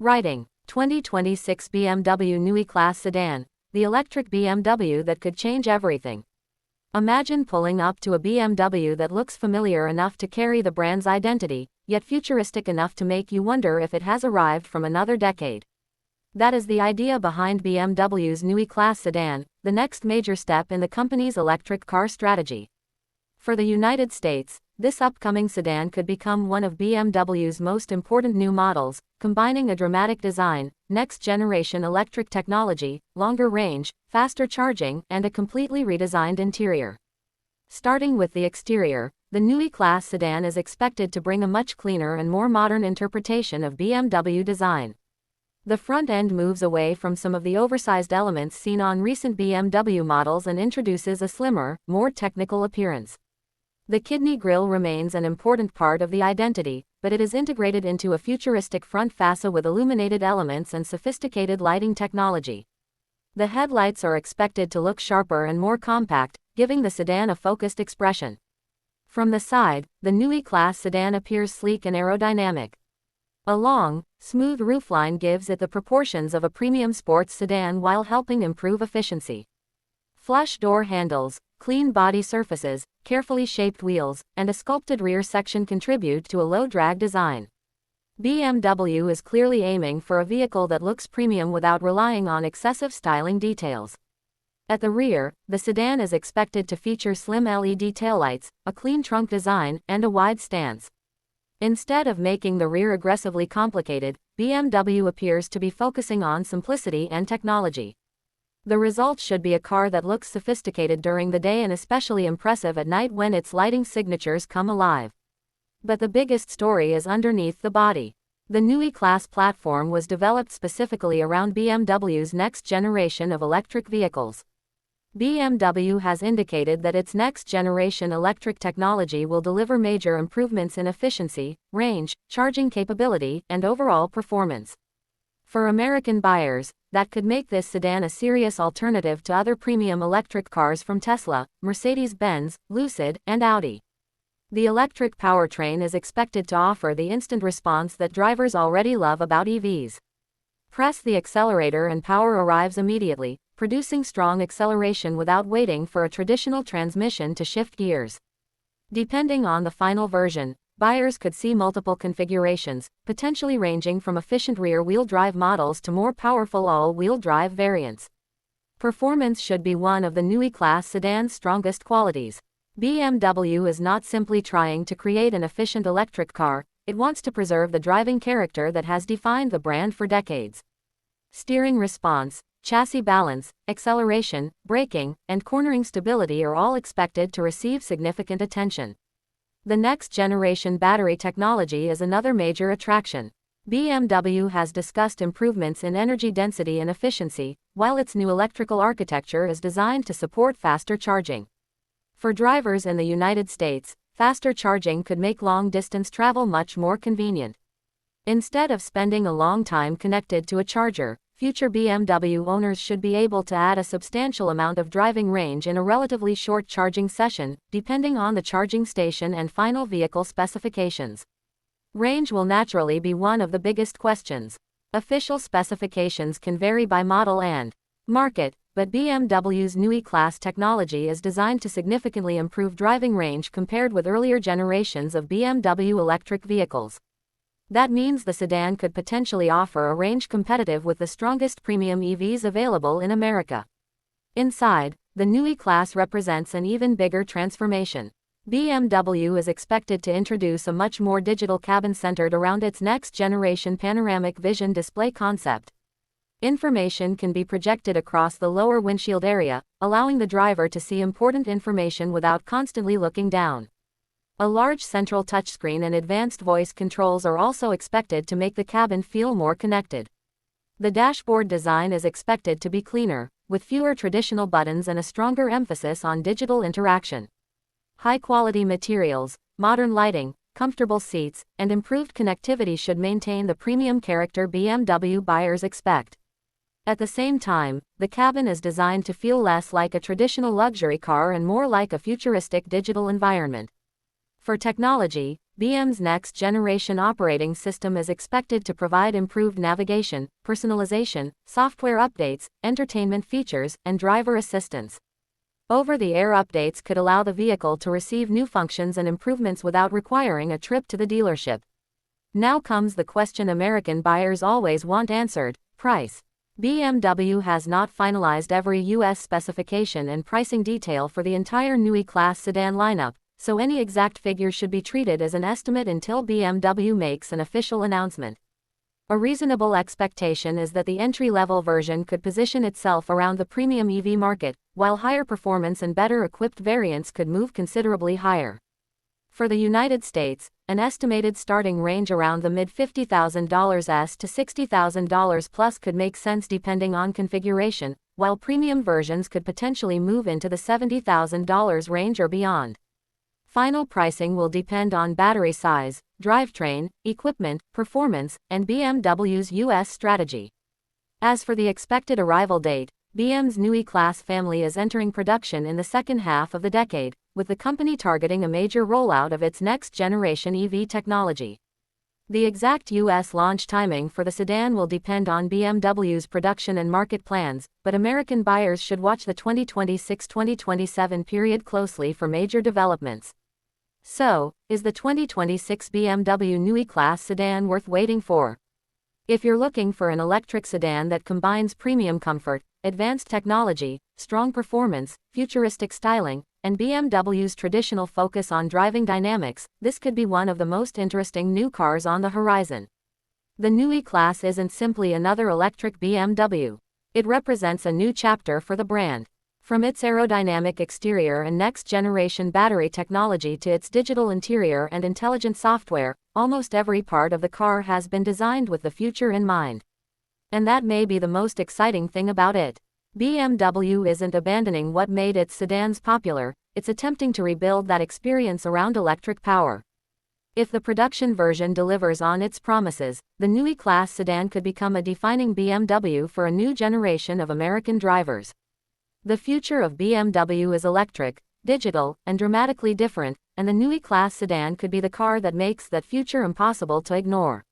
Writing, 2026 BMW Neue Klasse Sedan, the electric BMW that could change everything. Imagine pulling up to a BMW that looks familiar enough to carry the brand's identity, yet futuristic enough to make you wonder if it has arrived from another decade. That is the idea behind BMW's Neue Klasse Sedan, the next major step in the company's electric car strategy. For the United States, this upcoming sedan could become one of BMW's most important new models, combining a dramatic design, next-generation electric technology, longer range, faster charging, and a completely redesigned interior. Starting with the exterior, the Neue Klasse sedan is expected to bring a much cleaner and more modern interpretation of BMW design. The front end moves away from some of the oversized elements seen on recent BMW models and introduces a slimmer, more technical appearance. The kidney grille remains an important part of the identity, but it is integrated into a futuristic front fascia with illuminated elements and sophisticated lighting technology. The headlights are expected to look sharper and more compact, giving the sedan a focused expression. From the side, the Neue Klasse sedan appears sleek and aerodynamic. A long, smooth roofline gives it the proportions of a premium sports sedan while helping improve efficiency. Flush door handles, clean body surfaces, carefully shaped wheels, and a sculpted rear section contribute to a low-drag design. BMW is clearly aiming for a vehicle that looks premium without relying on excessive styling details. At the rear, the sedan is expected to feature slim LED taillights, a clean trunk design, and a wide stance. Instead of making the rear aggressively complicated, BMW appears to be focusing on simplicity and technology. The result should be a car that looks sophisticated during the day and especially impressive at night when its lighting signatures come alive. But the biggest story is underneath the body. The Neue Klasse platform was developed specifically around BMW's next generation of electric vehicles. BMW has indicated that its next-generation electric technology will deliver major improvements in efficiency, range, charging capability, and overall performance. For American buyers, that could make this sedan a serious alternative to other premium electric cars from Tesla, Mercedes-Benz, Lucid, and Audi. The electric powertrain is expected to offer the instant response that drivers already love about EVs. Press the accelerator and power arrives immediately, producing strong acceleration without waiting for a traditional transmission to shift gears. Depending on the final version, buyers could see multiple configurations, potentially ranging from efficient rear-wheel drive models to more powerful all-wheel drive variants. Performance should be one of the Neue Klasse sedan's strongest qualities. BMW is not simply trying to create an efficient electric car, it wants to preserve the driving character that has defined the brand for decades. Steering response, chassis balance, acceleration, braking, and cornering stability are all expected to receive significant attention. The next-generation battery technology is another major attraction. BMW has discussed improvements in energy density and efficiency, while its new electrical architecture is designed to support faster charging. For drivers in the United States, faster charging could make long-distance travel much more convenient. Instead of spending a long time connected to a charger, future BMW owners should be able to add a substantial amount of driving range in a relatively short charging session, depending on the charging station and final vehicle specifications. Range will naturally be one of the biggest questions. Official specifications can vary by model and market, but BMW's Neue Klasse technology is designed to significantly improve driving range compared with earlier generations of BMW electric vehicles. That means the sedan could potentially offer a range competitive with the strongest premium EVs available in America. Inside, the Neue Klasse represents an even bigger transformation. BMW is expected to introduce a much more digital cabin centered around its next-generation panoramic vision display concept. Information can be projected across the lower windshield area, allowing the driver to see important information without constantly looking down. A large central touchscreen and advanced voice controls are also expected to make the cabin feel more connected. The dashboard design is expected to be cleaner, with fewer traditional buttons and a stronger emphasis on digital interaction. High-quality materials, modern lighting, comfortable seats, and improved connectivity should maintain the premium character BMW buyers expect. At the same time, the cabin is designed to feel less like a traditional luxury car and more like a futuristic digital environment. For technology, BM's next-generation operating system is expected to provide improved navigation, personalization, software updates, entertainment features, and driver assistance. Over-the-air updates could allow the vehicle to receive new functions and improvements without requiring a trip to the dealership. Now comes the question American buyers always want answered: price. BMW has not finalized every U.S. specification and pricing detail for the entire Neue Klasse sedan lineup, so any exact figure should be treated as an estimate until BMW makes an official announcement. A reasonable expectation is that the entry-level version could position itself around the premium EV market, while higher performance and better equipped variants could move considerably higher. For the United States, an estimated starting range around the mid-$50,000s to $60,000 plus could make sense depending on configuration, while premium versions could potentially move into the $70,000 range or beyond. Final pricing will depend on battery size, drivetrain, equipment, performance, and BMW's U.S. strategy. As for the expected arrival date, BM's Neue Klasse family is entering production in the second half of the decade, with the company targeting a major rollout of its next-generation EV technology. The exact U.S. launch timing for the sedan will depend on BMW's production and market plans, but American buyers should watch the 2026-2027 period closely for major developments. So, is the 2026 BMW Neue Klasse sedan worth waiting for? If you're looking for an electric sedan that combines premium comfort, advanced technology, strong performance, futuristic styling, and BMW's traditional focus on driving dynamics, this could be one of the most interesting new cars on the horizon. The Neue Klasse isn't simply another electric BMW. It represents a new chapter for the brand. From its aerodynamic exterior and next-generation battery technology to its digital interior and intelligent software, almost every part of the car has been designed with the future in mind. And that may be the most exciting thing about it. BMW isn't abandoning what made its sedans popular, it's attempting to rebuild that experience around electric power. If the production version delivers on its promises, the Neue Klasse sedan could become a defining BMW for a new generation of American drivers. The future of BMW is electric, digital, and dramatically different, and the Neue Klasse sedan could be the car that makes that future impossible to ignore.